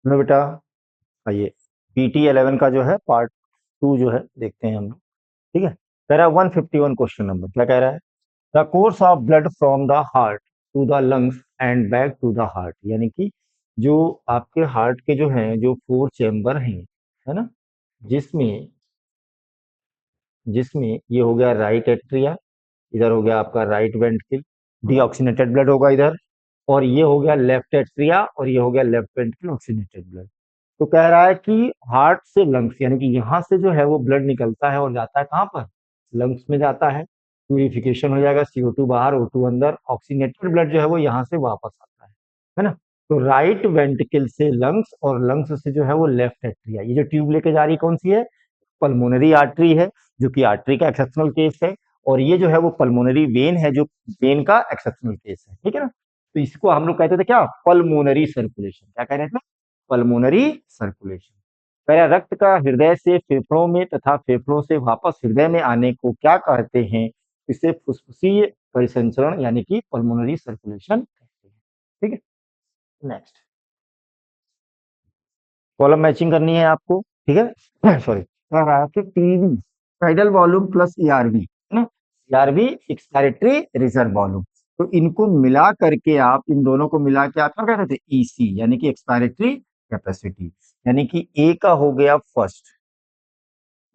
No बेटा, आइए PT11 का जो है पार्ट 2 जो है देखते हैं हम लोग। ठीक है, कह रहा है 151 क्वेश्चन नंबर, क्या कह रहा है? The course of blood from the heart to the lungs and back to the heart, यानी कि जो आपके हार्ट के जो हैं जो 4 चैम्बर हैं, है ना, जिसमें जिसमें ये हो गया राइट एट्रिया, इधर हो गया आपका राइट वेंट्रिकल, डीऑक्सीनेटेड ब्लड होगा इधर, और ये हो गया लेफ्ट एट्रिया, और ये हो गया लेफ्ट वेंट्रिकल ऑक्सीनेटेड ब्लड। तो कह रहा है कि हार्ट से लंग्स, यानी कि यहाँ से जो है वो ब्लड निकलता है और जाता है कहाँ पर? लंग्स में जाता है, प्यूरिफिकेशन हो जाएगा, CO2 बाहर, O2 अंदर, ऑक्सीनेटेड ब्लड जो है वो यहाँ से वापस आता है ना। तो राइट वेंट्रिकल से लंग्स, और लंग्स से जो है वो लेफ्ट एट्रिया, ये जो ट्यूब लेके जा रही है कौन सी है? पल्मोनरी आर्टरी है, जो कि आर्टरी का एक्सेप्शनल केस है, और ये जो है वो पल्मोनरी वेन है, जो वेन का एक्सेप्शनल केस है, ठीक है ना। तो इसको हम लोग कहते थे क्या? Pulmonary circulation. क्या कह रहे थे? Pulmonary circulation. पहला, रक्त का हृदय से फेफड़ों में तथा फेफड़ों से वापस हृदय में आने को क्या कहते हैं? इसे फुफ्फुसीय परिसंचरण यानी कि पल्मोनरी सर्कुलेशन कहते हैं। ठीक है, नेक्स्ट कॉलम मैचिंग करनी है आपको, ठीक है। सॉरी, कह रहा है कि TV tidal volume plus ERV, है ना, ERV एक्सपायरेटरी रिजर्व वॉल्यूम, तो इनको मिला करके आप, इन दोनों को मिला के आप क्या कहते थे? EC, यानी कि एक्सपायरेटरी कैपेसिटी, यानी कि ए का हो गया फर्स्ट,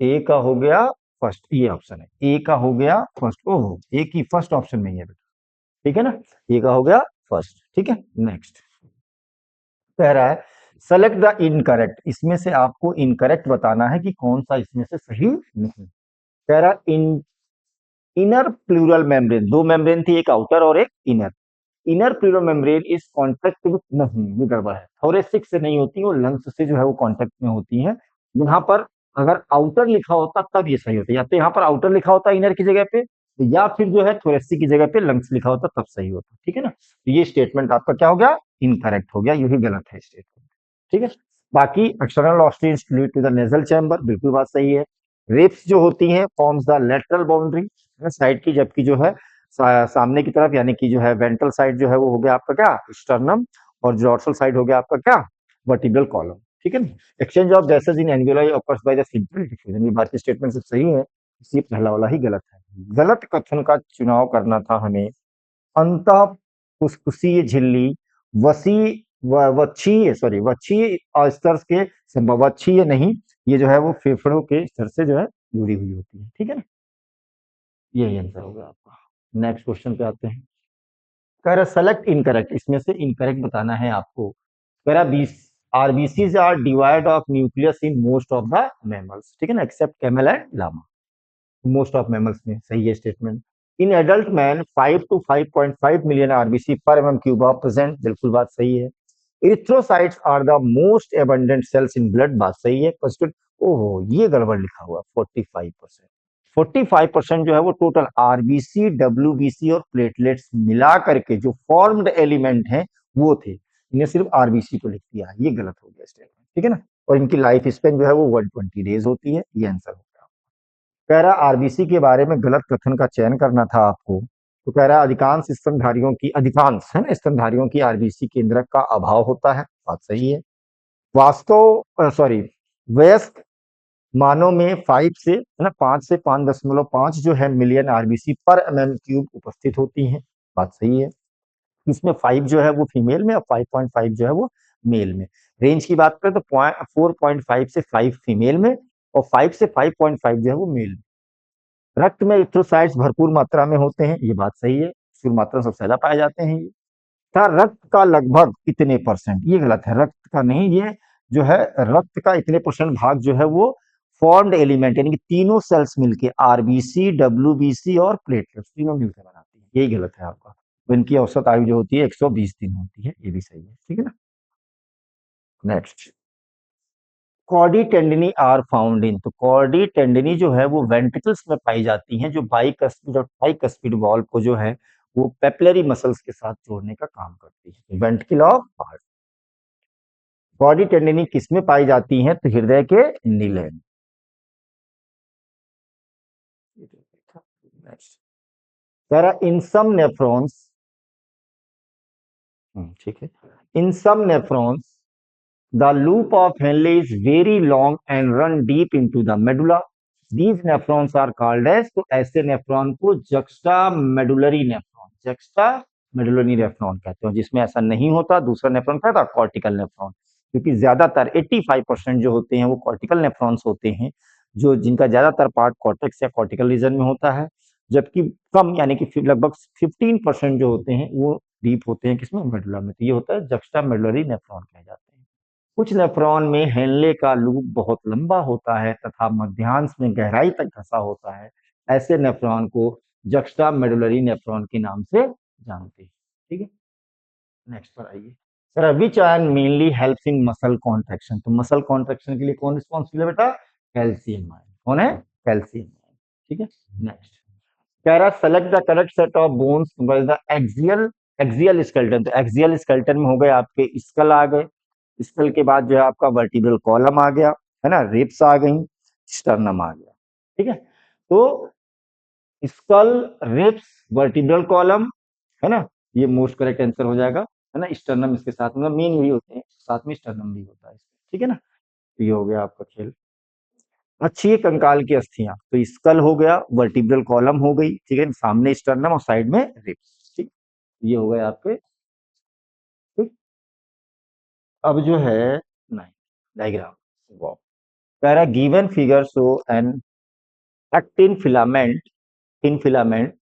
ए का हो गया फर्स्ट, ये ऑप्शन है, ए का हो गया फर्स्ट, ओहो, ए की फर्स्ट ऑप्शन में ही है बेटा, ठीक है ना, ए का हो गया फर्स्ट, ठीक है। नेक्स्ट कह रहा है सेलेक्ट द इनकरेक्ट, इसमें से आपको इनकरेक्ट बताना है कि कौन सा इसमें से सही नहीं। कह रहा इन इनर प्लूरल मेम्ब्रेन, दो मेम्ब्रेन थी, एक आउटर और एक inner, inner pleural membrane is contact with, नहीं ये गड़बड़ है, थोरेसिक से नहीं होती, वो लंग्स से जो है वो कॉन्टेक्ट में होती है। यहाँ पर अगर आउटर लिखा होता तब ये सही होता, या तो यहाँ पर आउटर लिखा होता इनर की जगह पे, या फिर जो है थोरेसिक की जगह पे लंग्स लिखा होता तब सही होता, ठीक है ना। तो ये स्टेटमेंट आपका क्या हो गया? इनकरेक्ट हो गया, यही गलत है स्टेटमेंट, ठीक है। बाकी एक्सटर्नल ऑस्टिन्स lead to the nasal chamber, बिल्कुल बात सही है। रिब्स जो होती हैं forms the lateral boundary side की, जबकि जो है सामने की तरफ, यानी कि जो है वेंट्रल साइड जो है वो हो गया आपका क्या? स्टर्नम, और डॉर्सल साइड हो गया आपका क्या? वर्टिब्रल कॉलम, ठीक है ना। Exchange of gases in annuli occurs by the simple diffusion, ये बाकी स्टेटमेंट सब सही है, इसलिए पहला वाला ही गलत है। गलत कथन का चुनाव करना था हमें। अंतः फुसफुसीय झिल्ली वसी वक्षीय, सॉरी वक्षीय स्तर के, वक्षीय नहीं, ये जो है वो फेफड़ों के स्तर से जो है जुड़ी हुई होती है, ठीक है ना। यही आंसर होगा आपका। नेक्स्ट क्वेश्चन पे आते हैं। कह रहा सेलेक्ट इनकरेक्ट, इसमें से इनकरेक्ट बताना है आपको। कह रहा 20 RBCs are devoid of nucleus in most of the mammals, ठीक है ना, except camel and llama, most of mammals में सही है statement. In adult man 5 to 5.5 million RBC per MM³ of present, बिल्कुल बात सही है। Erythrocytes are the most abundant cells in blood, बात सही है। ओहो, ये गड़बड़ लिखा हुआ 45%, 45% जो है वो टोटल RBC, WBC और प्लेटलेट्स मिला करके जो फॉर्म्ड एलिमेंट है वो थे, इन्हें सिर्फ RBC को लिख दिया, ये गलत हो गया स्टेटमेंट, ठीक है ना। और इनकी लाइफ स्पेन जो है वो 120 डेज होती है, ये आंसर होगा। कह रहा RBC के बारे में गलत कथन का चयन करना था आपको, तो कह रहा अधिकांश स्तनधारियों की, अधिकांश है ना स्तनधारियों की RBC केंद्रक का अभाव होता है, बात सही है। वास्तव सॉरी वयस्क मानव में 5 से, है ना, 5 से 5.5 जो है मिलियन RBC पर MM³ उपस्थित होती हैं, बात सही है। इसमें 5 जो है वो फीमेल में और 5.5 जो है वो मेल में। रेंज की बात करें तो 4.5 से 5 फीमेल में और 5 से 5.5 जो है वो मेल में। रक्त में इलेक्ट्रोसाइट्स भरपूर मात्रा में होते हैं, ये बात सही है, भरपूर मात्रा सबसे ज्यादा पाए जाते हैं ये। था रक्त का लगभग इतने परसेंट, ये गलत है, रक्त का नहीं, ये जो है रक्त का इतने परसेंट भाग जो है वो फॉर्म्ड एलिमेंट, यानी कि तीनों सेल्स मिलके RBC, WBC और प्लेटलेट्स तीनों मिलकर बनाती है, यही गलत है आपका। तो इनकी औसत आयु जो होती है 120 दिन होती है, ये भी सही है, ठीक है ना। Next, chordae tendineae are found in, तो कॉर्डी टेंडनी जो है वो वेंट्रिकल्स में पाई जाती हैं, जो बाइकस्पिड और ट्राइकस्पिड वॉल्व को जो है वो पेपलरी मसल्स के साथ जोड़ने का काम करती है, ventricle of heart. Body tendineae किसमें पाई जाती हैं? तो हृदय के नीले में। इन सम नेफ्रॉन्स, ठीक है, in some nephrons the loop of Henle is very long and run deep into the medulla. These nephrons are called as, तो ऐसे नेफ्रॉन को juxtamedullary nephron, juxtamedullary nephron कहते हैं। जिसमें ऐसा नहीं होता, दूसरा नेफ्रॉन क्या था, कॉर्टिकल नेफ्रॉन। क्योंकि ज्यादातर 85% जो होते हैं वो कॉर्टिकल नेफ्रॉन्स होते हैं, जो जिनका ज्यादातर पार्ट कॉर्टेक्स या कॉर्टिकल रीजन में होता है। जबकि कम यानी कि लगभग 15% जो होते हैं वो डीप होते हैं किसमें, मेडुला में। तो ये होता है जक्स्टा मेडुलरी नेफ्रॉन कहे जाते हैं। कुछ नेफ्रॉन में हेनले का लूप बहुत लंबा होता है तथा मध्यांश में गहराई तक धंसा होता है। ऐसे नेफ्रॉन को जक्स्टा मेडुलरी नेफ्रॉन के नाम से जानते हैं। ठीक है, नेक्स्ट पर आइए। Sir which ion mainly helps in muscle contraction, तो मसल कॉन्ट्रैक्शन के लिए कौन रिस्पॉन्सिबल है बेटा, कैल्शियम आयन। कौन है, कैल्शियम आयन। ठीक है, नेक्स्ट कह रहा select the correct set of bones by the axial, axial skeleton. तो एक्सियल स्केलेटन में हो गए आपके स्कल आ गए, स्कल के बाद जो है आपका वर्टिब्रल कॉलम आ गया, है ना, रिब्स आ गई, स्टर्नम आ गया। ठीक है, तो स्कल, रिब्स, वर्टिब्रल कॉलम, है ना, ये मोस्ट करेक्ट आंसर हो जाएगा। है ना, स्टर्नम इसके साथ में मेन यही होते हैं, साथ में स्टर्नम भी होता है। ठीक है ना, तो ये हो गया आपका खेल। अच्छी है कंकाल की अस्थियां, तो स्कल हो गया, वर्टिब्रल कॉलम हो गई, ठीक है, सामने स्टर्नम और साइड में रिब्स। ठीक, ये हो गए आपके। ठीक, अब जो है नहीं, डायग्राम वो कह रहा given figure show an actin filament, इन फिलामेंट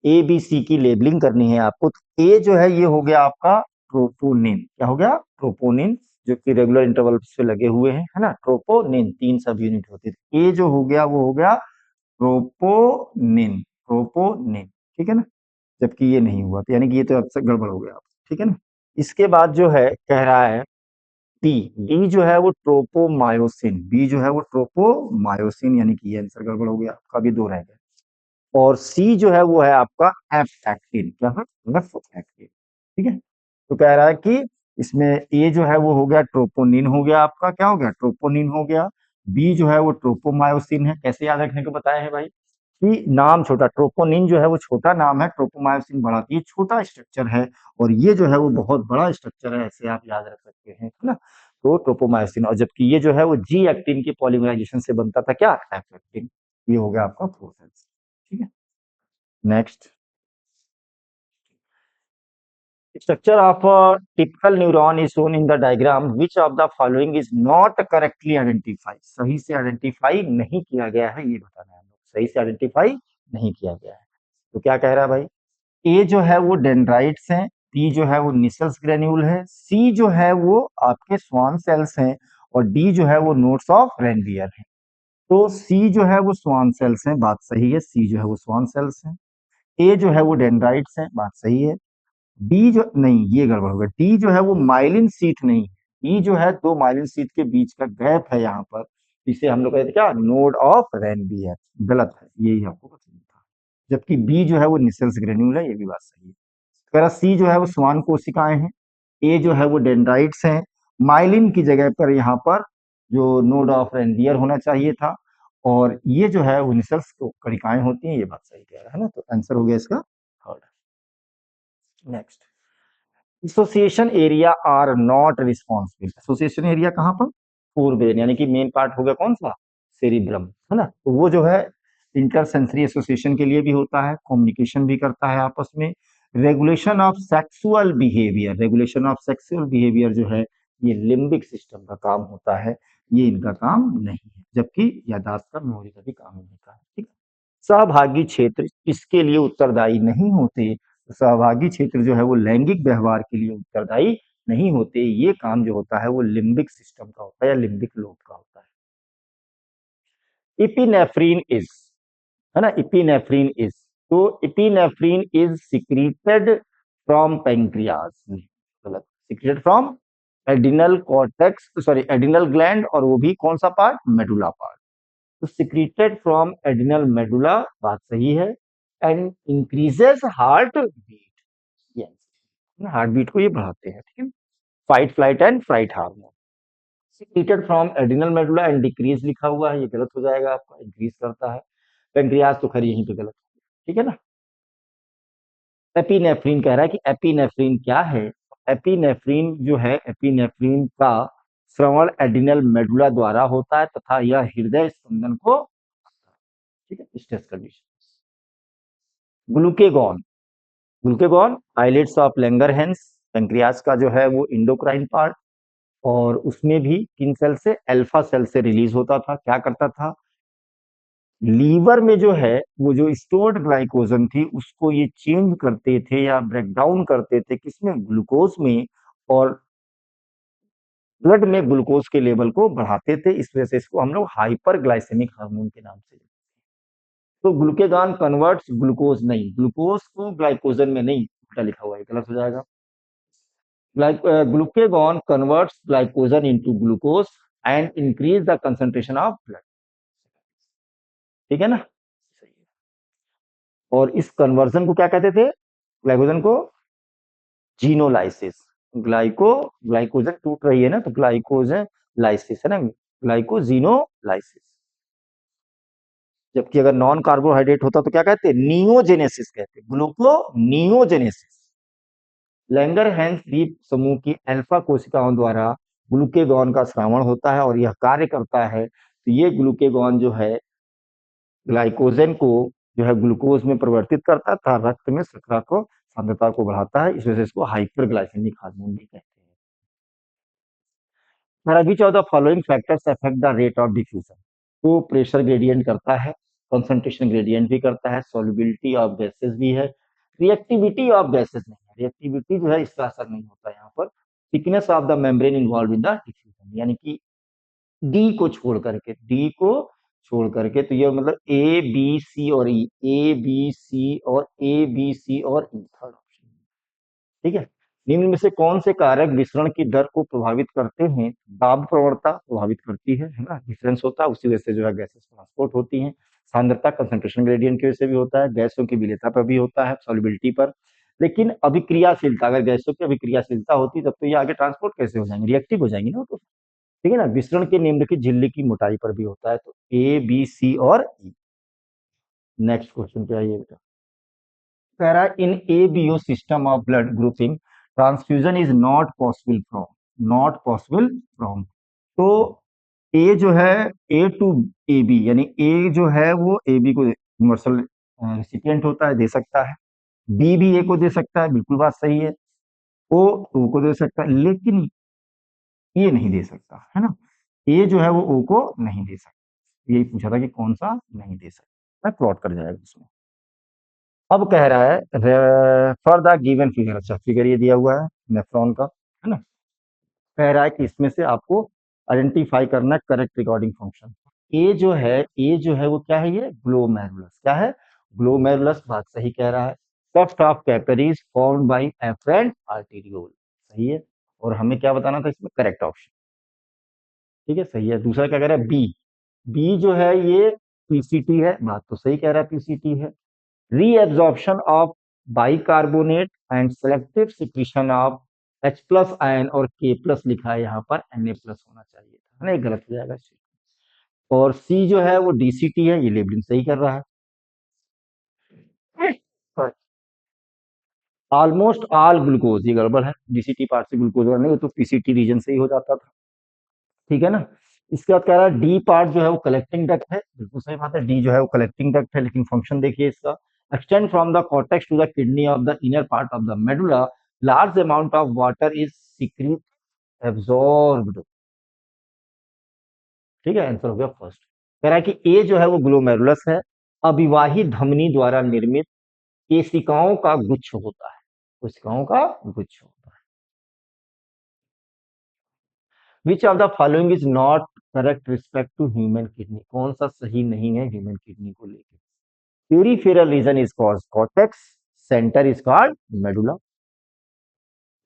ए बी सी की लेबलिंग करनी है आपको। तो ए जो है ये हो गया आपका ट्रोपोनिन, क्या हो गया, ट्रोपोनिन, जो कि रेगुलर इंटरवल पे लगे हुए हैं, है ना, ट्रोपोनिन, 3 सब यूनिट होती है। ए जो हो गया वो हो गया ट्रोपोनिन, ट्रोपोनिन। ठीक है ना, जबकि ये नहीं हुआ, तो यानी कि ये तो अब से गड़बड़ हो गया। ठीक है ना, इसके बाद जो है कह रहा है बी, बी जो है वो ट्रोपोमायोसिन, बी जो है वो ट्रोपोमायोसिन, यानी कि ये आंसर गड़बड़ हो गया आपका, भी दो रह गए। और सी जो है वो है आपका एफ एक्टिन, क्या है, एफ एक्टिन। ठीक है, तो कह रहा है कि इसमें ए जो है वो हो गया ट्रोपोनिन, हो गया आपका, क्या हो गया, ट्रोपोनिन हो गया। बी जो है वो ट्रोपोमायोसिन है। कैसे याद रखने को बताया है भाई, कि नाम छोटा, ट्रोपोनिन जो है वो छोटा नाम है, ट्रोपोमायोसिन बड़ा, ये छोटा स्ट्रक्चर है, और ये जो है वो बहुत बड़ा स्ट्रक्चर है, ऐसे आप याद रख सकते हैं, है ना। तो ट्रोपोमायोसिन, और जबकि ये जो है वो जी एक्टिन की पॉलीमराइजेशन से बनता था, क्या, एफ एक्टिन। ये हो गया आपका प्रोसेस। ठीक है, next structure of a typical neuron is shown in the diagram. Which of the following is not correctly identified? सही से आइडेंटिफाई नहीं किया गया है, ये बताना है, सही से आइडेंटिफाई नहीं किया गया है। तो क्या कह रहा है भाई, ए जो है वो डेंड्राइट्स हैं, बी जो है वो निसल्स ग्रेन्यूल है, सी जो है वो आपके स्वान सेल्स हैं, और डी जो है वो नोट्स ऑफ रेनवियर है। तो सी जो है वो स्वान सेल्स हैं, बात सही है, सी जो है वो स्वान सेल्स हैं। ए जो है वो डेंड्राइट्स हैं, बात सही है। डी जो नहीं, ये गड़बड़ हो गया, डी जो है वो माइलिन सीट नहीं, ई जो है दो माइलिन सीट के बीच का गैप है यहाँ पर, इसे हम लोग कहते हैं क्या, नोड ऑफ रेनवियर। गलत है, यही आपको पता था। जबकि बी जो है वो निसेल्स ग्रेन्यूल है, ये भी बात सही है। कह सी जो है वो स्वान कोशिकाएं हैं, ए जो है वो डेंड्राइट्स हैं, माइलिन की जगह पर यहाँ पर जो नोड ऑफ रेनवियर होना चाहिए था, और ये जो है वो निसेल्स कणिकाएं होती हैं, ये बात सही कह रहा है ना। तो आंसर हो गया इसका third. Next, association area are not responsible. Association area कहाँ पर, फोरब्रेन, यानी कि मेन पार्ट हो गया कौन सा, सेरिब्रम, है ना। तो वो जो है इंटरसेंसरी एसोसिएशन के लिए भी होता है, कम्युनिकेशन भी करता है आपस में। Regulation of sexual behaviour, regulation of sexual behaviour जो है ये लिम्बिक सिस्टम का काम होता है, ये इनका काम नहीं है। जबकि यादाश्त का, मेमोरी का भी काम इनका है। ठीक है, सहभागी क्षेत्र इसके लिए उत्तरदायी नहीं होते। सहभागी क्षेत्र जो है वो लैंगिक व्यवहार के लिए उत्तरदायी नहीं होते, ये काम जो होता है वो लिम्बिक सिस्टम का होता है, या लिम्बिक लोब का होता है। इपिनेफ्रीन इज, है ना, इपिनेफ्रीन इज, तो epinephrine is secreted from pancreas, गलत, secreted from adrenal cortex, sorry adrenal gland, और वो भी कौन सा पार्ट, मेडुला पार्ट। तो सिक्रीटेड फ्रॉम एडिनल मेडुला, बात सही है। And increases heart beat, heart beat को ये बढ़ाते हैं। ठीक है, fight flight and fright hormone. Secreted from adrenal medulla and decrease लिखा हुआ है, ये गलत हो जाएगा आपका, इंक्रीज करता है। पेंक्रियाज तो खरी यहीं पे गलत। ठीक है ना, एपिनेफ्रीन कह रहा है कि एपिनेफ्रीन क्या है। एपिनेफ्रीन जो है, एपिनेफ्रीन का श्रवण एडिनल मेडुला द्वारा होता है तथा यह हृदय स्पंदन को, ठीक है, stress condition. Glucagon, glucagon islets of Langerhans, pancreas का जो है वो इंडोक्राइन पार्ट, और उसमें भी किन सेल से, अल्फा सेल से रिलीज होता था। क्या करता था, लीवर में जो है वो जो स्टोर्ड ग्लाइकोजन थी उसको ये चेंज करते थे या ब्रेक डाउन करते थे किसमें, ग्लूकोज में, और ब्लड में ग्लूकोज के लेवल को बढ़ाते थे। इस वजह से इसको हम लोग हाइपर ग्लाइसेमिक हार्मोन के नाम से, तो ग्लूकेगॉन कन्वर्ट्स ग्लूकोज, नहीं ग्लूकोज को ग्लाइकोजन में नहीं, उल्टा लिखा हुआ है, गलत हो जाएगा। Glucagon converts glycogen into glucose and increase the concentration of blood, ठीक है ना। और इस कन्वर्जन को क्या कहते थे, ग्लाइकोजन को जीनोलाइसिस, ग्लाइकोजन टूट रही है ना तो ग्लाइकोजन लाइसिस है ना, ग्लाइकोजीनोलाइसिस। जबकि अगर नॉन कार्बोहाइड्रेट होता तो क्या कहते, नियोजेनेसिस कहते, ग्लूकोनियोजेनेसिस। लैंगरहैंस द्वीप समूह की अल्फा कोशिकाओं द्वारा ग्लूकेगॉन का श्रावण होता है और यह कार्य करता है, तो ये ग्लूकेगॉन जो है ग्लाइकोजन को जो है ग्लूकोज में परिवर्तित करता था, रक्त में शर्करा को सांद्रता को बढ़ाता है, इस वजह से इसको हाइपरग्लाइसेमिक हार्मोन भी कहते हैं। विच of the following factors affect the rate of diffusion, तो प्रेशर ग्रेडियंट करता है, कंसंट्रेशन ग्रेडियंट भी करता है, सॉल्युबिलिटी ऑफ गैसेस भी है, रिएक्टिविटी ऑफ गैसेस नहीं है, रिएक्टिविटी जो है इसका असर नहीं होता यहाँ पर, thickness of the membrane involve in the diffusion, यानी कि डी को छोड़ करके, डी को छोड़ करके, तो ये मतलब ए बी सी और ई, ए बी सी और ए बी सी और ई, थर्ड ऑप्शन, ठीक है। निम्न में से कौन से कारक विसरण की दर को प्रभावित करते हैं, दाब प्रवणता प्रभावित करती है ना, डिफरेंस होता है उसी वजह से जो है गैसेस ट्रांसपोर्ट होती हैं, सांद्रता कंसंट्रेशन ग्रेडियंट की वजह से भी होता है, गैसों की विलेयता पर भी होता है, सॉल्युबिलिटी पर, लेकिन अभिक्रियाशीलता, अगर गैसों की अभिक्रियाशीलता होती तब तो ये आगे ट्रांसपोर्ट कैसे हो जाएंगे, रिएक्टिव हो जाएंगी ना तो, ठीक है ना। विसरण के निम्नलिखित झिल्ली की मोटाई पर भी होता है, तो ए बी सी और ई। नेक्स्ट क्वेश्चन पे आइए बेटा, कह रहा है in ABO system of blood grouping transfusion is not possible from, not possible from, तो ए जो है, ए टू ए बी, यानी ए जो है वो ए बी को यूनिवर्सल रेसिपिएंट होता है, दे सकता है, बी भी ए को दे सकता है, बिल्कुल बात सही है, ओ को दे सकता है, लेकिन ये नहीं दे सकता है ना, ए जो है वो ओ को नहीं दे सकता, यही पूछा था कि कौन सा नहीं दे सकता, मैं प्लॉट कर जाएगा उसमें। अब कह रहा है फॉर द गिवन फिगर, अच्छा फिगर ये दिया हुआ है नेफ्रॉन का, है ना, कह रहा है कि इसमें से आपको आइडेंटिफाई करना है करेक्ट रिकॉर्डिंग फंक्शन। ए जो है वो क्या है, ये ग्लोमेरुलस, क्या है, ग्लोमेरुलस, बात सही कह रहा है। Tuft of capillaries formed by afferent arteriole, सही है, और हमें क्या बताना था इसमें, करेक्ट ऑप्शन, ठीक है, सही है। दूसरा क्या कह रहा है, बी, बी जो है ये पीसीटी है, बात तो सही कह रहा है, पीसीटी है। Reabsorption of bicarbonate and selective secretion of H plus ion और K प्लस लिखा है यहाँ पर, Na प्लस होना चाहिए था, नहीं गलत हो जाएगा। और C जो है वो DCT है, ये लेबलिंग सही कर रहा है। ऑलमोस्ट ऑल ग्लूकोज, ये गड़बड़ है, DCT पार्ट से ग्लूकोज नहीं, वो तो PCT रीजन से ही हो जाता था, ठीक है ना। इसके बाद कह रहा है डी पार्ट जो है वो कलेक्टिंग डक्ट है, बिल्कुल सही बात है, डी जो है वो कलेक्टिंग डक्ट है, लेकिन फंक्शन देखिए इसका, extend from the cortex to the kidney of the inner part of the medulla, large amount of water is secret absorbed, ठीक है, आंसर हो गया फर्स्ट। कह रहा है कि ए जो है वो ग्लोमेरुलस है, अविवाही धमनी द्वारा निर्मित केशिकाओं का गुच्छ होता है, कोशिकाओं का गुच्छ होता है। Which of the following is not correct respect to human kidney, कौन सा सही नहीं है ह्यूमन किडनी को लेकर, peripheral region is called cortex, center is called medulla,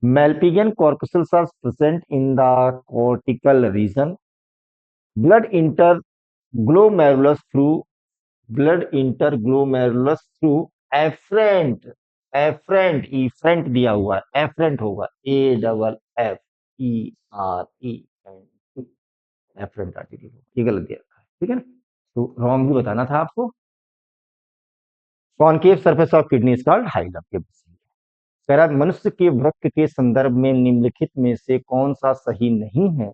malpighian corpuscles are present in the cortical region, blood enter glomerulus through, blood enter glomerulus through afferent, afferent, efferent दिया हुआ है, afferent होगा, a double f e r e n, afferent article, ये गलत दिया रखा है, ठीक है ना, तो रॉन्ग भी बताना था आपको। Concave surface of kidney is called hilum, के कह रहा है मनुष्य के वृक्क के संदर्भ में निम्नलिखित में से कौन सा सही नहीं है,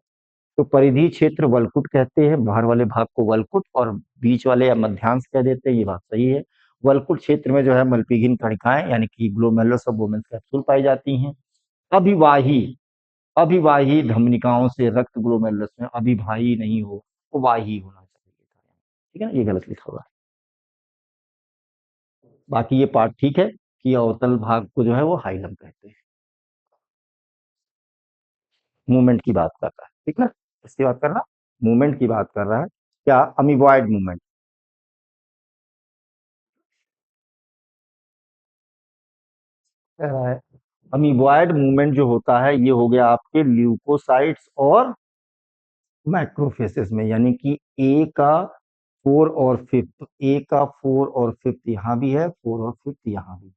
तो परिधि क्षेत्र वलकुट कहते हैं, बाहर वाले भाग को वलकुट और बीच वाले या मध्यांश कह देते हैं, ये बात सही है। वलकुट क्षेत्र में जो है मल्पीगिन कणिकाएं यानी कि ग्लोमेरुलस और बोमेन्स कैप्सूल पाई जाती हैं। अभिवाही, अभिवाही धमनिकाओं से रक्त ग्लोमेरुलस में अभिवाही नहीं हो, वाही होना चाहिए था, ठीक है ना, ये गलत लिखा हुआ है। बाकी ये पार्ट ठीक है कि अवतल भाग को जो है वो हाइलम कहते हैं। मूवमेंट की बात कर रहा है, ठीक ना, इसकी बात कर रहा, मूवमेंट की बात कर रहा है, क्या अमीबॉयड मूवमेंट कह रहा है। अमीबॉयड मूवमेंट जो होता है ये हो गया आपके ल्यूकोसाइट्स और मैक्रोफेसेस में, यानी कि ए का फोर और फिफ्थ, ए का फोर और फिफ्थ यहाँ भी है, फोर और फिफ्थ यहाँ भी,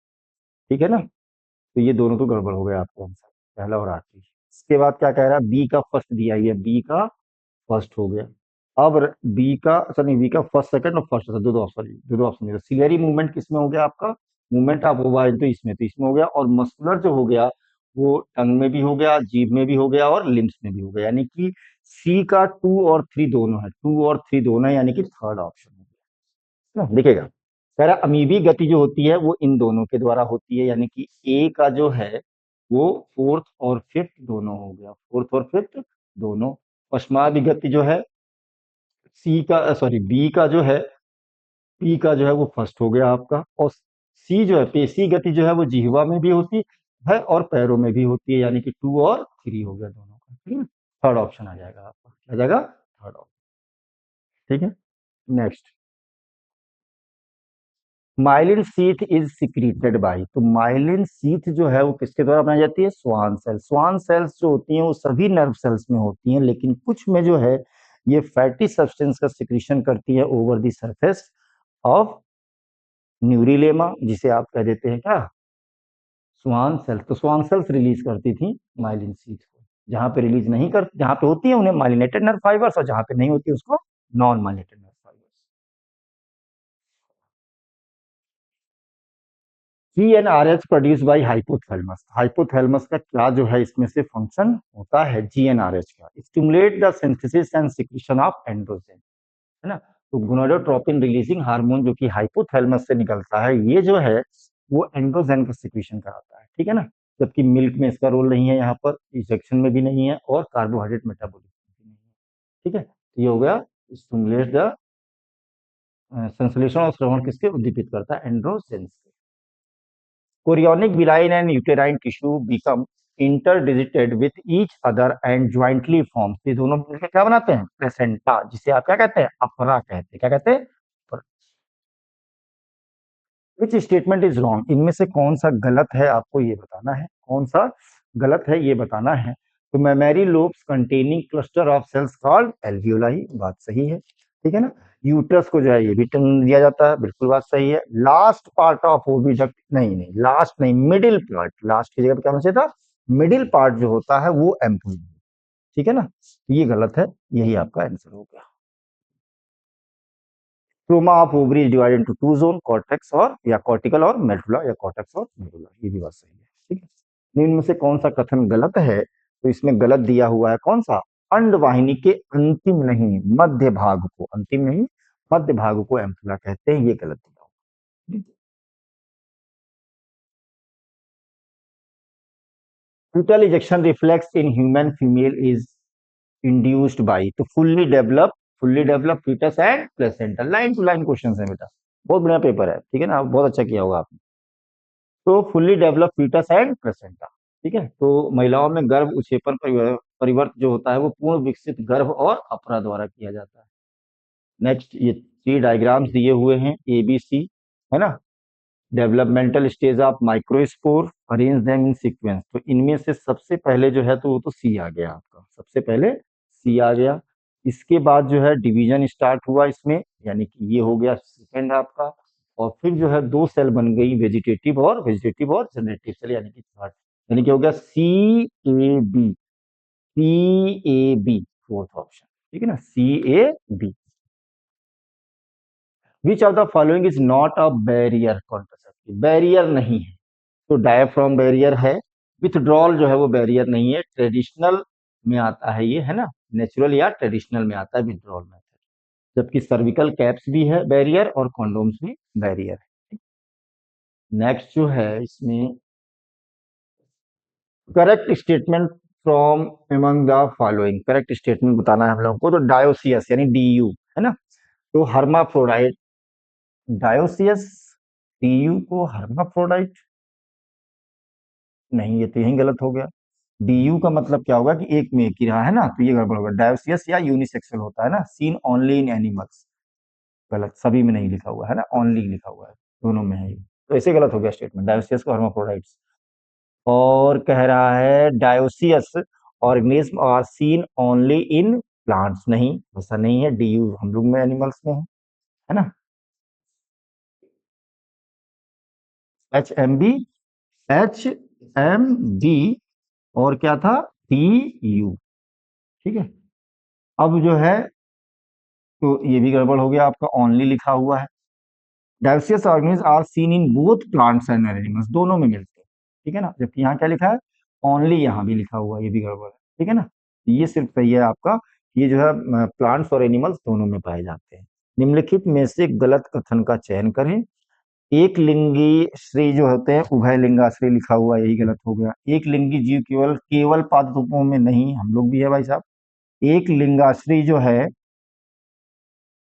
ठीक है ना। तो ये दोनों तो गड़बड़ हो गया आपका आंसर, पहला और आखिरी। इसके बाद क्या कह रहा है, बी का फर्स्ट दिया, ये बी का फर्स्ट हो गया। अब बी का, अच्छा नहीं, बी का फर्स्ट सेकंड और फर्स्ट, दो दो ऑप्शन, दो दो ऑप्शन। सिलेरी मूवमेंट किसमें हो गया आपका, मूवमेंट ऑफ ओवाइल तो इसमें, तो इसमें हो गया। और मस्कुलर जो हो गया वो टंग में भी हो गया, जीभ में भी हो गया और लिम्स में भी हो गया, यानी कि सी का टू और थ्री दोनों है, टू और थ्री दोनों है, यानी कि थर्ड ऑप्शन हो गया ना, दिखेगा। कह रहा अमीबी गति जो होती है वो इन दोनों के द्वारा होती है, यानी कि ए का जो है वो फोर्थ और फिफ्थ दोनों हो गया, फोर्थ और फिफ्थ दोनों। पश्चात गति जो है सी का, सॉरी बी का जो है, पी का जो है वो फर्स्ट हो गया आपका। और सी जो है, पेशी गति जो है वो जिह्वा में भी होती है और पैरों में भी होती है, यानी कि टू और थ्री हो गया दोनों का, ठीक है। थर्ड ऑप्शन आ जाएगा आपका, आ जाएगा थर्ड ऑप्शन, ठीक है। Next, myelin sheath is secreted by, तो माइलिन सीथ जो है वो किसके द्वारा बनाई जाती है, स्वान सेल। स्वान सेल्स जो होती हैं वो सभी नर्व सेल्स में होती हैं, लेकिन कुछ में जो है ये फैटी सब्सटेंस का सिक्रीशन करती है ओवर द सरफेस ऑफ न्यूरिलेमा, जिसे आप कह देते हैं क्या, स्वान सेल्स। तो स्वान सेल्स रिलीज करती थी माइलिन सीथ को, जहां पे रिलीज नहीं कर, जहां पे होती है उन्हें माइलिनेटेड नर्व फाइबर्स, और जहां पे नहीं होती उसको non myelinated nerve fibres. GnRH produce by hypothalamus, hypothalamus का क्या जो है इसमें से फंक्शन होता है जीएनआरएच का, stimulate the synthesis and secretion of androgen, है ना। तो गोनाडोट्रोपिन रिलीजिंग हार्मोन जो कि हाइपोथैलेमस से निकलता है, ये जो है वो एंड्रोजन का सिक्रीशन कराता है, ठीक है ना। जबकि मिल्क में इसका रोल नहीं है, यहाँ पर इजेक्शन में भी नहीं है और कार्बोहाइड्रेट मेटाबॉलिज्म में भी नहीं है, ठीक है। तो ये हो गया स्टिमुलेट द संश्लेषण और श्रवण किसके उद्दीपित करता है, एंड्रोजन से। Chorionic villi and uterine tissue become interdigited with each other and jointly forms, ये दोनों मिलकर क्या बनाते हैं, प्लेसेंटा, जिसे आप क्या कहते हैं, अपरा कहते हैं, क्या कहते हैं। विच स्टेटमेंट इज रॉन्ग, इनमें से कौन सा गलत है आपको ये बताना है, कौन सा गलत है ये बताना है। तो memory lobes containing cluster of cells called alveoli, बात सही है, ठीक है ना। यूट्रस को जो है ये भी टंग दिया जाता है, बिल्कुल बात सही है। लास्ट पार्ट ऑफ ओविडक्ट, नहीं नहीं लास्ट नहीं, मिडिल पार्ट, लास्ट की जगह पे क्या होना चाहिए था, मिडिल पार्ट जो होता है वो एम्पूल, ठीक है ना। ये गलत है, यही आपका आंसर हो गया। Stroma of ovary is divided into two zone, cortex और या कॉर्टिकल और मेडुला, या कॉर्टेक्स और मेडुला, ये भी बात सही है, ठीक है। इनमें से कौन सा कथन गलत है, तो इसमें गलत दिया हुआ है कौन सा, अंडवाहिनी के अंतिम नहीं मध्य भाग को, अंतिम नहीं मध्य भाग को एम्पुला कहते हैं, ये गलत दिया हुआ। Total ejection reflex in human female is induced by, तो fully develop foetus and placenta, line to line question है बेटा, बहुत बढ़िया पेपर है, ठीक है ना, बहुत अच्छा किया होगा आपने। तो fully develop foetus and placenta, ठीक है। तो महिलाओं में गर्भ उछेपन परिवर्त जो होता है वो पूर्ण विकसित गर्भ और अपरा द्वारा किया जाता है। नेक्स्ट, ये थ्री डायग्राम्स दिए हुए हैं ए बी सी, है ना। Developmental stage of microspore, arrange them in sequence, तो इनमें से सबसे पहले जो है तो वो तो सी आ गया आपका, सबसे पहले सी आ गया। इसके बाद जो है डिवीजन स्टार्ट हुआ इसमें, यानी कि ये हो गया सेकेंड आपका। और फिर जो है दो सेल बन गई, वेजिटेटिव और जनरेटिव सेल, यानी कि थर्ड, यानी कि हो गया सी ए बी फोर्थ ऑप्शन, ठीक है ना, CAB। Which of the following is not a barrier contraceptive, barrier नहीं है, तो डायफ्राम बैरियर है, विथड्रॉल जो है वो बैरियर नहीं है, ट्रेडिशनल में आता है ये, है ना, नेचुरल या ट्रेडिशनल में आता है विड्रॉल मेथड, जबकि सर्विकल कैप्स भी है बैरियर और कॉन्डोम्स भी बैरियर है। नेक्स्ट जो है इसमें correct statement from among the following, correct statement बताना है हम लोगों को, तो डायोसियस यानी डीयू, है ना, तो हर्माफ्रोडाइट, डायोसियस डीयू को हर्माफ्रोडाइट, नहीं ये तो यही गलत हो गया। डीयू का मतलब क्या होगा कि एक में एक ही रहा है ना, तो ये गड़बड़ होगा। डायोसियस या यूनिसेक्सुअल होता है ना, सीन ओनली इन एनिमल्स, गलत, सभी में नहीं लिखा हुआ है ना, ओनली लिखा हुआ है, दोनों में है ये, तो ऐसे गलत हो गया स्टेटमेंट, डायोसियस को हर्माफ्रोडाइट्स। और कह रहा है dioecious organism are seen only in plants, नहीं ऐसा नहीं है, डीयू हम लोग में एनिमल्स में है ना। HMB, HMB और क्या था, DU, ठीक है। अब जो है तो ये भी गड़बड़ हो गया, आपका ओनली लिखा हुआ है। Dioecious organism are seen in both plants and animals, दोनों में मिलते हैं, ठीक है ना, जबकि यहाँ क्या लिखा है, ओनली, यहाँ भी लिखा हुआ है, ये भी गड़बड़ है, ठीक है ना। ये सिर्फ सही है आपका, ये जो है प्लांट्स और एनिमल्स दोनों में पाए जाते हैं। निम्नलिखित में से गलत कथन का चयन करें। एक लिंगी श्री जो होते हैं, उभय लिंगाश्री लिखा हुआ, यही गलत हो गया। एक लिंगी जीव केवल केवल पादपों में नहीं, हम लोग भी है भाई साहब। एक लिंगाश्री जो है,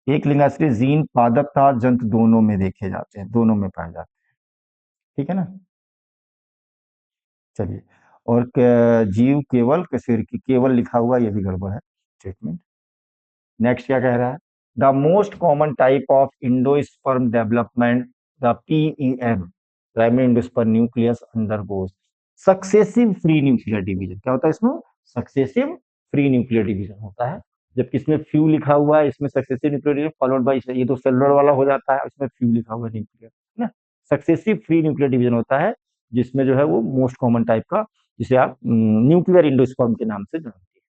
एक लिंगाश्री जीन पादप था जंत दोनों में देखे जाते हैं, दोनों में पाए जाते हैं, ठीक है ना। चलिए, और जीव केवल कसेर की केवल लिखा हुआ, ये भी गड़बड़ है स्टेटमेंट। नेक्स्ट क्या कह रहा है, the most common type of endosperm development, the PEN, primary endosperm nucleus undergoes successive free nuclear division. क्या होता है इसमें, सक्सेसिव फ्री न्यूक्लियर डिवीजन होता है, जबकि इसमें फ्यू लिखा हुआ है, इसमें successive nuclear division followed by, ये तो सेलुलर वाला हो जाता है, इसमें फ्यू लिखा हुआ है न्यूक्लियर, है ना। सक्सेसिव फ्री न्यूक्लियर डिवीजन होता है जिसमें जो है वो मोस्ट कॉमन टाइप का, जिसे आप न्यूक्लियर इंडोस्पर्म के नाम से जानते हैं।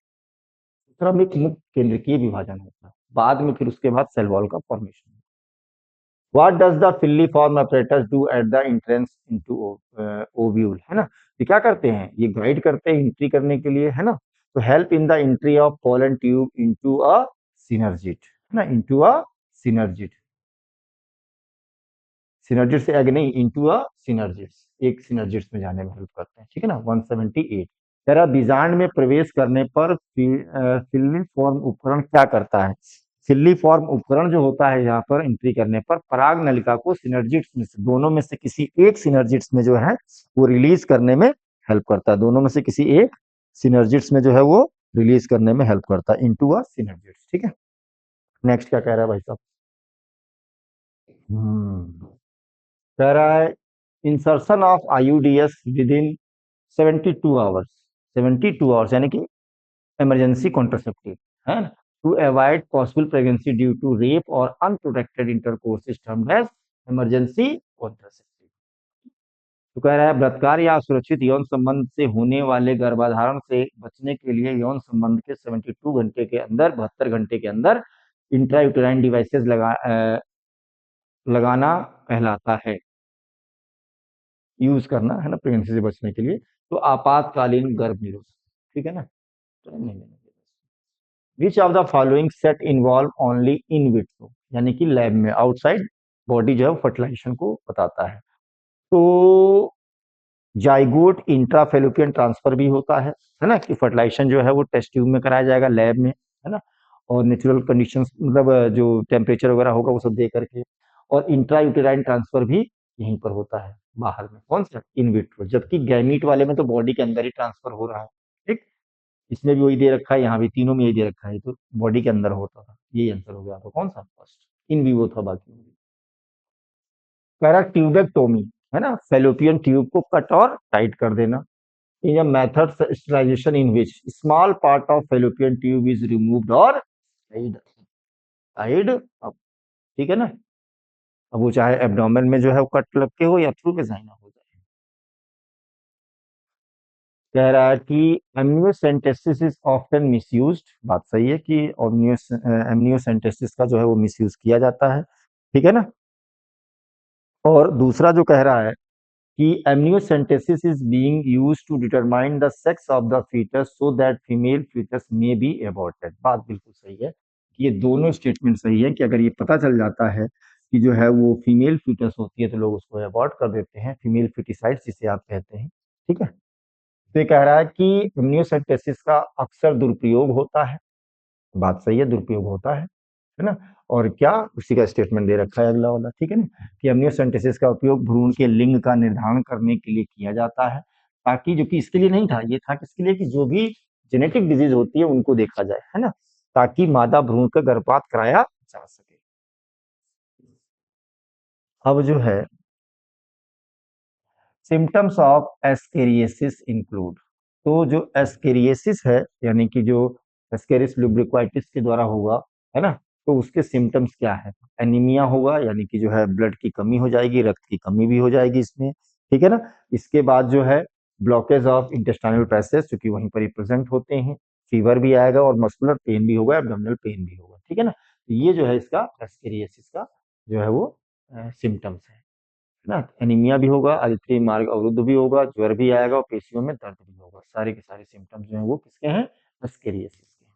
दूसरा में एक मुक्त केंद्रकीय विभाजन होता है, बाद में फिर उसके बाद सेल वॉल का formation. What does the filiform apparatus do at the entrance into ovule, है ना, ये क्या करते हैं, ये गाइड करते हैं एंट्री करने के लिए, है ना, तो help in the entry of pollen tube into a synergid, है ना, इनटू अ सिनर्जिड, सिनर्जिड से आगे नहीं, इनटू अ सिनर्जिड्स, एक सिनर्जिड्स में जाने में हेल्प करते हैं, ठीक है ना। 178 तेरा बीजांड में प्रवेश करने पर फिल्लीफॉर्म उपकरण क्या करता है। फिल्लीफॉर्म उपकरण जो होता है यहाँ पर एंट्री करने पर पराग नलिका को सिनर्जिड्स में से, दोनों में से किसी एक सिनर्जिड्स में जो है वो रिलीज करने में हेल्प करता है, दोनों में से किसी एक सिनर्जिड्स में जो है वो रिलीज करने में हेल्प करता है, इनटू अ सिनर्जिड्स, ठीक है। नेक्स्ट क्या कह रहा है भाई साहब, कह रहा है insertion of IUDs within 72 hours, 72 hours यानी कि इमरजेंसी कॉन्ट्रासेप्टिव, है ना, to avoid possible pregnancy due to rape और unprotected intercourse is termed as emergency contraceptive. तो कह रहा है बलात्कार या असुरक्षित यौन संबंध से होने वाले गर्भाधारण से बचने के लिए यौन संबंध के 72 घंटे के अंदर, 72 घंटे के अंदर इंट्रायूटेराइन डिवाइसेस लगाना कहलाता है, यूज करना, है ना, प्रेगनेंसी से बचने के लिए, तो आपातकालीन गर्भ निरोध, ठीक है ना। तो नहीं, विच of the following set involve only in vitro, यानी कि लैब में, आउटसाइड बॉडी जो है फर्टिलाइजेशन को बताता है। तो जाइगोट इंट्राफेलोपियन ट्रांसफर भी होता है ना, कि फर्टिलाइजेशन जो है वो टेस्ट ट्यूब में कराया जाएगा लैब में, है ना, और नेचुरल कंडीशंस, मतलब जो टेम्परेचर वगैरह होगा वो सब दे करके। और इंट्रा यूटेराइन ट्रांसफर भी यहीं पर होता है बाहर में, कौन सा, इन विट्रो, जबकि गैमीट वाले में तो बॉडी के अंदर ही ट्रांसफर हो रहा है, ठीक। इसमें भी वही दे रखा है, यहाँ भी तीनों में यही दे रखा है, तो बॉडी के अंदर होता था, यही आंसर हो गया आपका, कौन सा, फर्स्ट, इन विवो था बाकी। कह रहा ट्यूबेक्टोमी, है ना, फेलोपियन ट्यूब को कट और टाइट कर देना। In a method sterilisation in which small part of fallopian tube is removed और टाइड, टाइड अप, ठीक है ना। अब वो चाहे एब्डोमेन में जो है वो कट लग के हो या थ्रू वेजाइना हो जाए। कह रहा है कि एमनियोसेंटेसिस इज ऑफ्टन मिसयूज्ड, बात सही है कि एमनियोसेंटेसिस का जो है वो मिसयूज किया जाता है, ठीक है ना। और दूसरा जो कह रहा है कि amniocentesis is being used to determine the sex of the fetus so that female fetus may be aborted। बात बिल्कुल सही है कि ये दोनों स्टेटमेंट सही है कि अगर ये पता चल जाता है कि जो है वो फीमेल फीटस होती है तो लोग उसको अबॉर्ट कर देते हैं, फीमेल फिटिसाइड्स जिसे आप कहते हैं। ठीक है, तो ये कह रहा है कि amniocentesis का अक्सर दुरुपयोग होता है। बात सही है, दुरुपयोग होता है ना। और क्या उसी का स्टेटमेंट दे रखा है अगला वाला, ठीक है ना, कि amniocentesis का उपयोग भ्रूण के लिंग का निर्धारण करने के लिए किया जाता है, ताकि जो कि इसके लिए नहीं था, ये था किसके लिए कि जो भी जेनेटिक डिजीज होती है उनको देखा जाए, है ना, ताकि मादा भ्रूण का गर्भपात कराया जा सके। अब जो है सिम्टम्स ऑफ एस्केरियासिस इंक्लूड, तो जो एस्केरियासिस है यानी कि जो एस्केरिस लुब्रिक्वाइटिस के द्वारा होगा, है ना, तो उसके सिम्टम्स क्या है? एनीमिया होगा यानी कि जो है ब्लड की कमी हो जाएगी, रक्त की कमी भी हो जाएगी इसमें, ठीक है ना। इसके बाद जो है ब्लॉकेज ऑफ इंटेस्टाइनल पैसेज, क्योंकि वहीं पर ही प्रेजेंट होते हैं, फीवर भी आएगा और मस्कुलर पेन भी होगा, एब्डोमिनल पेन भी होगा, ठीक है ना। तो ये जो है इसका एस्केरियासिस का जो है वो सिम्टम्स है ना। एनीमिया भी होगा, अल्फी मार्ग अवरुद्ध भी होगा, ज्वर भी आएगा और पेशियों में दर्द भी होगा। सारे के सारे सिम्टम्स जो हैं वो किसके हैं? एस्केरियासिस के हैं।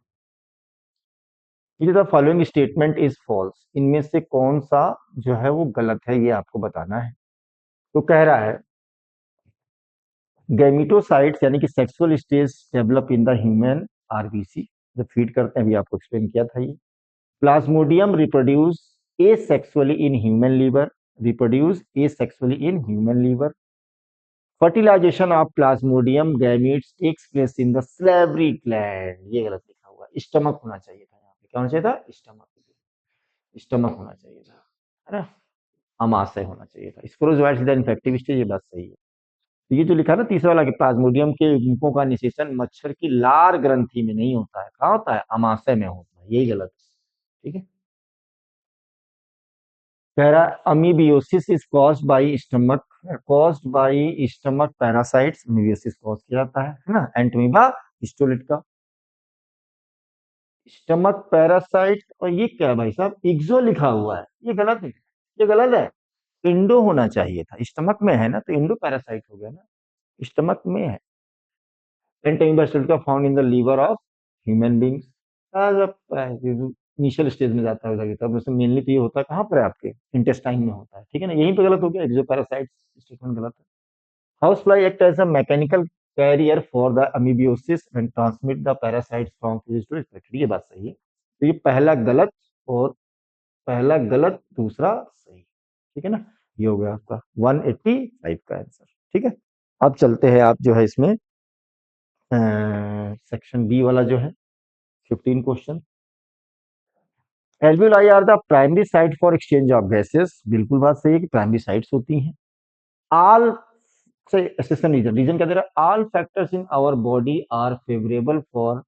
ये the following statement is false, इनमें से कौन सा जो है वो गलत है ये आपको बताना है। तो कह रहा है गैमिटोसाइट्स यानी कि sexual stage develop in the human RBC, जब फीड करते हैं, अभी आपको एक्सप्लेन किया था ये। Plasmodium reproduce asexually in human liver, reproduce asexually in human liver। Fertilisation of Plasmodium gametes takes place in the salivary gland, ये गलत लिखा हुआ है, स्टमक होना चाहिए था यहाँ पे। क्या होना चाहिए था? स्टमक, स्टमक होना चाहिए था, है ना, अमाशय होना चाहिए था। स्पोरोजोइट सीधा इन्फेक्टिव स्टेज, ये बात सही है। तो ये जो लिखा है ना तीसरा वाला कि प्लाज्मोडियम के युग्मकों का निषेचन मच्छर की लार ग्रंथि में नहीं होता है, कहाँ होता है? अमाशय में होता है, यही गलत है, ठीक है। कह रहा है amoebiasis is caused by stomach, caused by stomach parasites, amoebiasis cause किया जाता है ना, एंटमीबा हिस्टोलिट का। स्टमक पैरासाइट, और ये क्या है भाई साहब? इग्जो लिखा हुआ है, ये गलत है, ये गलत है। इंडो होना चाहिए था, स्टमक में है ना तो इंडो पैरासाइट हो गया ना, स्टमक में है। Entamoeba histolytica found in the liver of human beings. Initial stage में जाता है उधर की तरफ, वैसे मेनली तो ये होता है कहाँ पर है? आपके इंटेस्टाइन में होता है, ठीक है ना, यहीं पे गलत हो गया, एक्सो पैरासाइट स्टेटमेंट गलत है। Housefly act as a mechanical carrier for the amoebiasis and transmit the parasites from feces to infected, ये बात सही है। तो ये पहला गलत और पहला गलत, दूसरा सही, ठीक है ना। ये हो गया आपका 185 का आंसर, ठीक है। अब चलते हैं आप जो है इसमें सेक्शन बी वाला जो है 15 question. Alveoli are the primary site for exchange of gases, बिल्कुल बात सही है कि प्राइमरी साइट्स होती हैं। ऑल से असिस्टेंट रीजन, रीजन क्या दे रहा है? All factors in our body are favourable for,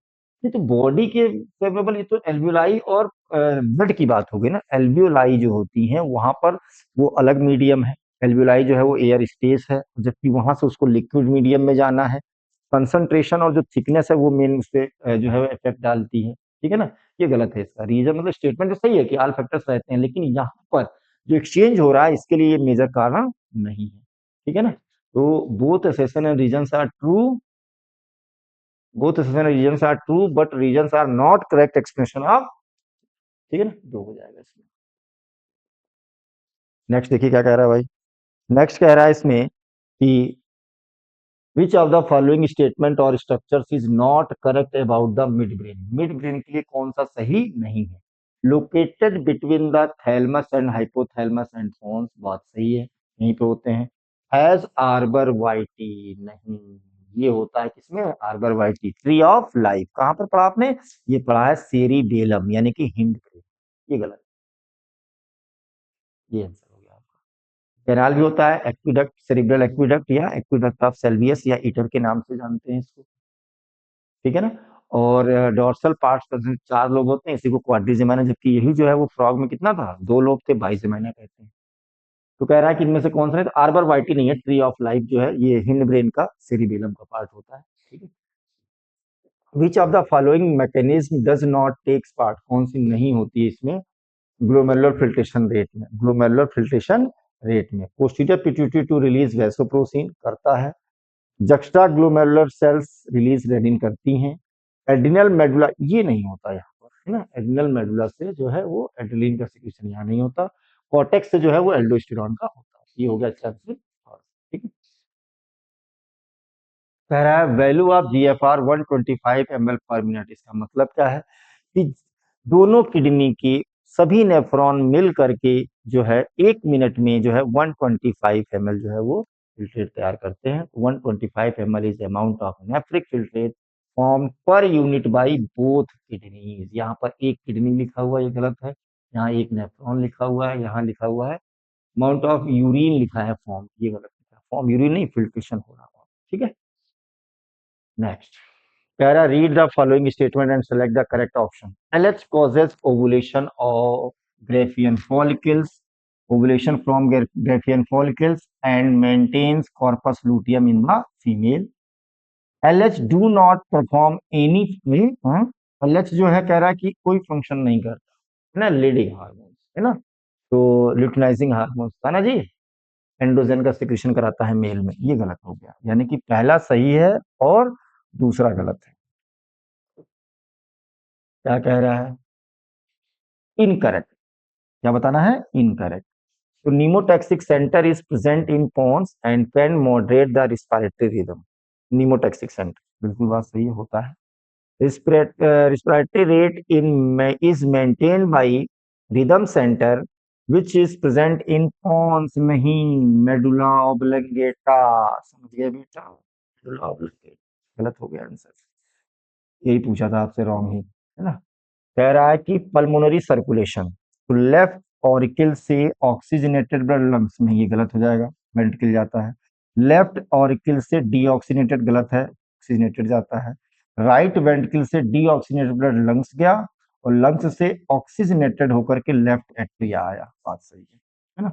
ये तो बॉडी के फेवरेबल, ये तो एल्वियोलाई और ब्लड की बात हो गई ना। एल्वियोलाई जो होती हैं वहां पर वो अलग मीडियम है, एल्वियोलाई जो है वो एयर स्पेस है, जबकि वहां से उसको लिक्विड मीडियम में जाना है। कंसंट्रेशन और जो थिकनेस है वो मेन उस पर जो है इफेक्ट डालती है, ठीक है ना। ये गलत है इसका रीजन, मतलब स्टेटमेंट तो सही है कि ऑल फैक्टर्स रहते हैं, लेकिन यहाँ पर जो एक्सचेंज हो रहा है इसके लिए ये मेजर कारण नहीं है, ठीक है ना। तो both assertion and reasons are true, both assertion and reasons are true but reasons are not correct explanation of, ठीक है ना, दो हो जाएगा इसमें। नेक्स्ट देखिए क्या कह रहा है भाई। नेक्स्ट कह रहा है इसमें कि which of the following statement और structures is not correct about the midbrain, midbrain के लिए कौन सा सही नहीं है? Located between the thalamus and hypothalamus and pons, बात सही है, यहीं पे होते हैं। हैज आर्बर वाइटी, नहीं, ये होता है किसमें? Arbor vitae. Tree of life कहां पर पढ़ा आपने? ये पढ़ा है सेरिबेलम यानी कि हिंड ब्रेन, ये गलत, ये आंसर हो गया आपका। कैनाल भी होता है, एक्विडक्ट, सेरिब्रल एक्विडक्ट या एक्विडक्ट ऑफ सेल्वियस या ईटर के नाम से जानते हैं इसको, ठीक है ना। और डोर्सल पार्ट्स का चार लोब होते हैं, इसी को क्वाड्रिजेमाना, जबकि यही जो है वो फ्रॉग में कितना था? दो लोब थे, बाइजेमाना कहते हैं। तो कह रहा है कि इनमें से कौन सा है? तो आर्बर वाइटी नहीं है, ट्री ऑफ लाइफ जो है ये हिंड ब्रेन का सेरिबेलम का पार्ट होता है, ठीक है। Which of the following mechanism does not takes part, कौन सी नहीं होती है इसमें ग्लोमेरुलर फिल्ट्रेशन रेट में? ग्लोमेरुलर फिल्ट्रेशन रेट में। Posterior pituitary to release vasopressin करता है। Juxta glomerular cells release renin करती हैं। एड्रिनल मेडुला ये नहीं होता यहाँ पर, है ना। एड्रिनल मेडुला से जो है वो एड्रेनलिन का सिक्रीशन यहाँ नहीं होता। कॉर्टेक्स से जो है वो एल्डोस्टेरॉन का होता है। ये हो गया चैप्टर, ठीक है। कह रहा है वैल्यू ऑफ जीएफआर 125 ml पर मिनट। इसका मतलब क्या है कि दोनों किडनी की सभी नेफ्रॉन मिल करके जो है 1 मिनट में जो है 125 ml जो है वो फिल्ट्रेट तैयार करते हैं। 125 ml is amount of nephric filtrate form per unit by both kidneys. यहाँ पर एक किडनी लिखा हुआ है, ये गलत है। यहाँ एक नेफ्रॉन लिखा हुआ है, यहाँ लिखा हुआ है अमाउंट ऑफ यूरिन लिखा है फॉर्म, ये गलत लिखा है। फॉर्म यूरिन नहीं, फिल्ट्रेशन हो रहा है, ठीक है। नेक्स्ट कह रहा read the following statement and select the correct option. LH causes ovulation of Graafian follicles, ovulation from Graafian follicles and maintains corpus luteum in the female. LH do not perform any LH जो है कह रहा है कि कोई function नहीं करता, है ना, लीडिंग हार्मोन, है ना। तो ल्यूटिनाइजिंग हार्मोन था ना जी, एंड्रोजन का सिक्रीशन कराता है मेल में, ये गलत हो गया। यानी कि पहला सही है और दूसरा गलत है। क्या कह रहा है? इनकरेक्ट। क्या बताना है? इनकरेक्ट। तो pneumotaxic centre is present in pons and can moderate the respiratory rhythm. Pneumotaxic centre बिल्कुल बात सही होता है। Respiratory rate in is maintained by rhythm centre which is present in pons, नहीं मेडुला ऑब्लिंगेटा। समझ गए बेटा, मेडुला ऑब्लिंगेटा गलत हो गया आंसर। यही पूछा था आपसे, रॉन्ग ही, है ना। कह रहा है कि पल्मोनरी सर्कुलेशन, तो लेफ्ट ऑरिकल से ऑक्सीजनेटेड ब्लड लंग्स में, ये गलत हो जाएगा, वेंट्रिकल जाता है। लेफ्ट ऑरिकल से डीऑक्सीनेटेड गलत है, ऑक्सीजनेटेड जाता है। राइट वेंट्रिकल से डीऑक्सीनेटेड ब्लड लंग्स गया और लंग्स से ऑक्सीजनेटेड होकर के लेफ्ट एट्रिया आया। बात सही है ना।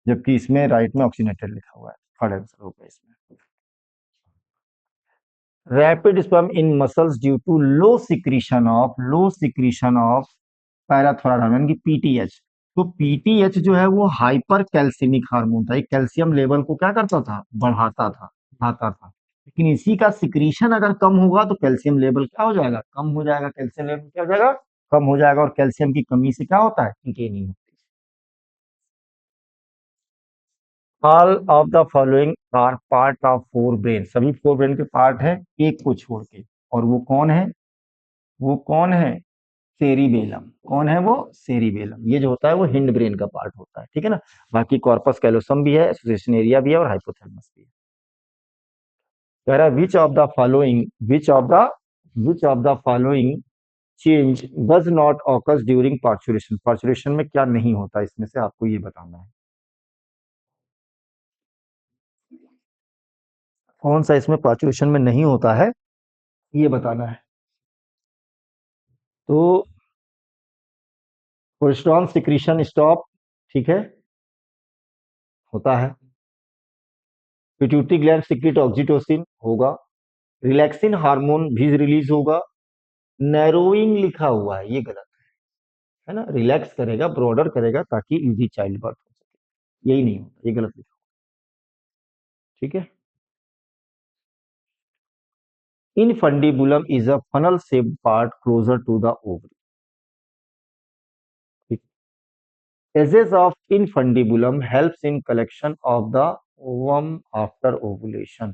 जबकि इसमें राइट में ऑक्सीजनेटेड लिखा हुआ है, थर्ड आंसर होगा इसमें। Rapid spasm in muscles due to low secretion of parathyroid की पीटीएच। तो पीटीएच जो है वो हाइपर कैल्सिमिक हार्मोन था, कैल्शियम लेवल को क्या करता था? बढ़ाता था। लेकिन इसी का सिक्रीशन अगर कम होगा तो कैल्शियम लेवल क्या हो जाएगा? कम हो जाएगा। कैल्शियम लेवल क्या हो जाएगा? कम हो जाएगा। और कैल्शियम की कमी से क्या होता है? Titanium. All of the following are part of forebrain. सभी फोर ब्रेन के पार्ट है एक को छोड़ के, और वो कौन है? वो कौन है? सेरिबेलम। कौन है वो? सेरिबेलम। ये जो होता है वो हिंड ब्रेन का पार्ट होता है, ठीक है ना। बाकी कॉर्पस कैलोसम भी है, एसोसिएशन एरिया भी है और हाइपोथैलेमस भी है। कह रहा है which of the following change does not occurs during parturition. Parturition में क्या नहीं होता, इसमें से आपको ये बताना है। कौन सा इसमें पार्चुरेशन में नहीं होता है, ये बताना है। तो कोलेस्ट्रॉल सिक्रीशन स्टॉप, ठीक है, होता है। पिट्यूटरी ग्लैंड सिक्रीट ऑक्सीटोसिन होगा। रिलैक्सिन हार्मोन भी रिलीज होगा। नैरोइंग लिखा हुआ है, ये गलत है ना। रिलैक्स करेगा, ब्रॉडर करेगा ताकि इजी चाइल्ड बर्थ हो सके, यही नहीं होता, ये गलत लिखा, ठीक है। Infundibulum is a funnel shaped part closer to the ovary. Edges of infundibulum helps in collection of the ovum after ovulation.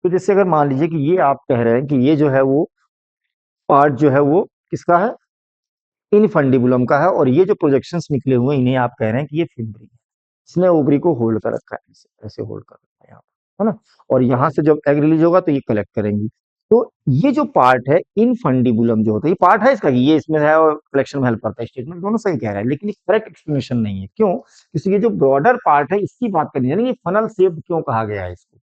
तो जैसे अगर मान लीजिए कि ये आप कह रहे हैं कि ये जो है वो पार्ट जो है वो किसका है? इनफंडिबुलम का है, और ये जो प्रोजेक्शंस निकले हुए हैं इन्हें आप कह रहे हैं कि ये फिम्बरी है। इसने ओवरी को होल्ड कर रखा है, ऐसे ऐसे होल्ड कर रखा है यहाँ पर, है ना। और यहाँ से जब एग रिलीज होगा तो ये कलेक्ट करेंगी। तो ये जो पार्ट है इनफंडिबुलम जो होता है, ये पार्ट है इसका कि ये इसमें है और कलेक्शन में हेल्प करता है। स्टेटमेंट दोनों सही कह रहा है, लेकिन ये करेक्ट एक्सप्लेनेशन नहीं है। क्यों? क्योंकि ये जो ब्रॉडर पार्ट है इसकी बात करनी है, ये फनल शेप क्यों कहा गया है इसको,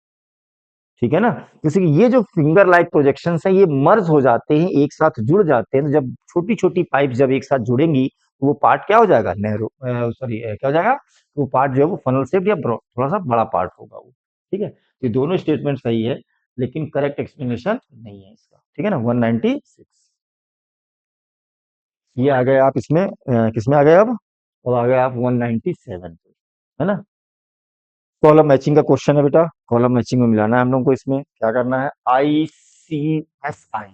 ठीक है ना। जैसे कि ये जो फिंगर लाइक प्रोजेक्शन है ये मर्ज हो जाते हैं, एक साथ जुड़ जाते हैं। तो जब छोटी छोटी पाइप जब एक साथ जुड़ेंगी तो वो पार्ट क्या हो जाएगा? नैरो, सॉरी क्या हो जाएगा? तो वो पार्ट जो है वो फनल शेप या थोड़ा सा बड़ा पार्ट होगा वो, ठीक है। ये दोनों स्टेटमेंट सही है, लेकिन करेक्ट एक्सप्लेनेशन नहीं है इसका, ठीक है ना। 196 ये आ गए आप इसमें, किसमें आ गए अब? और आ गए आप 197 है ना। कॉलम मैचिंग का क्वेश्चन है बेटा, कॉलम मैचिंग में मिलाना है हम लोग को। इसमें क्या करना है, ICSI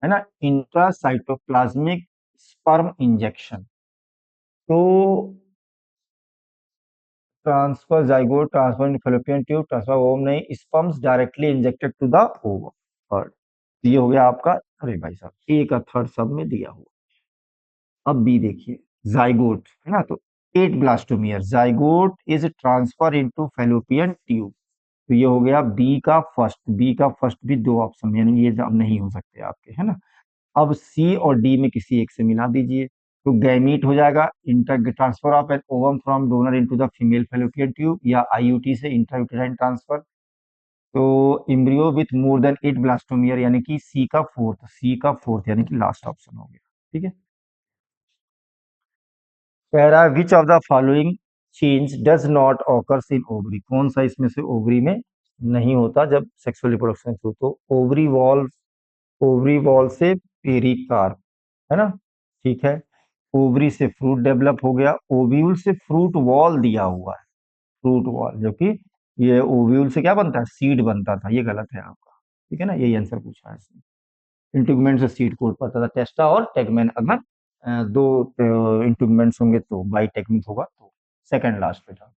है ना, इंट्रासाइटोप्लाज्मिक स्पर्म इंजेक्शन। तो transfer zygote, transfer in fallopian tube, transfer ovum नहीं, sperms directly injected to the ovum. और ये हो गया आपका, अरे भाई साहब ए का थर्ड सब में दिया हुआ। अब बी देखिए, जाइगोट है ना, तो eight blastomere, zygote is transfer into fallopian tube. तो ये हो गया बी का फर्स्ट, बी का फर्स्ट भी दो ऑप्शन, यानी ये अब नहीं हो सकते आपके, है ना। अब सी और डी में किसी एक से मिला दीजिए, तो गैमीट हो जाएगा, inter transfer of an ovum from donor into the female fallopian tube, या आईयूटी से इंट्रायूटेराइन ट्रांसफर। तो embryo with more than eight blastomere, यानी कि सी का फोर्थ, सी का फोर्थ यानी कि लास्ट ऑप्शन हो गया। ठीक है, कह रहा है which of the following change does not occurs in ovary, कौन सा इसमें से ओवरी में नहीं होता जब सेक्सुअल रिप्रोडक्शन हो। तो ओवरी वॉल, ओवरी वॉल से पेरिकार्प, है ना, ठीक है। ओवरी से फ्रूट डेवलप हो गया, ओव्यूल से फ्रूट वॉल दिया हुआ है, फ्रूट वॉल, जो कि ये ओव्यूल से क्या बनता है, सीड बनता था, ये गलत है आपका। ठीक है ना, यही आंसर पूछा है इसमें। इंटीग्यूमेंट से सीड कोड पड़ता था, टेस्टा और टेगमेन, अगर दो इंटीग्यूमेंट्स होंगे तो बाई टेक्निक होगा, तो सेकंड लास्ट बेटा।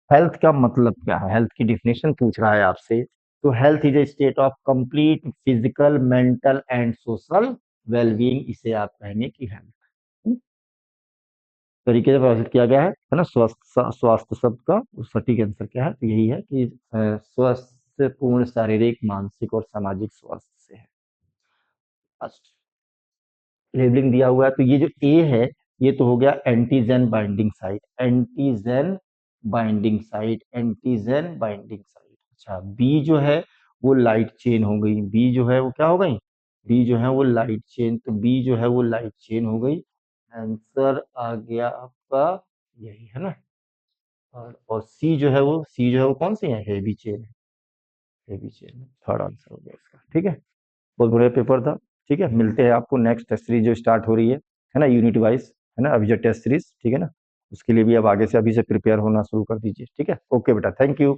हेल्थ का मतलब क्या है, हेल्थ की डिफिनेशन पूछ रहा है आपसे। तो health is a state of complete physical, mental and social wellbeing, इसे आप कहेंगे कि हेल्थ। तरीके से परिभाषित किया गया है ना, स्वास्थ्य, स्वास्थ्य शब्द का सटीक आंसर क्या है, तो यही है कि स्वस्थ पूर्ण शारीरिक, मानसिक और सामाजिक स्वास्थ्य से है। फर्स्ट लेबलिंग दिया हुआ है, तो ये जो ए है, ये तो हो गया antigen binding site, antigen binding site, antigen binding site. अच्छा, बी जो है वो लाइट चेन हो गई, बी जो है वो क्या हो गई, बी जो है वो लाइट चेन, तो बी जो है वो लाइट चेन हो गई। आंसर आ गया आपका यही, है ना। और सी जो है वो, सी जो है वो कौन सी है, हेवी चेन है, हेवी चेन, थर्ड आंसर हो गया इसका। ठीक है, बहुत बढ़िया पेपर था। ठीक है, मिलते हैं आपको नेक्स्ट टेस्ट सीरीज जो स्टार्ट हो रही है ना, यूनिट वाइज, है ना, अभी जो टेस्ट सीरीज, ठीक है ना, उसके लिए भी अब आगे से अभी से प्रिपेयर होना शुरू कर दीजिए। ठीक है, ओके बेटा, थैंक यू।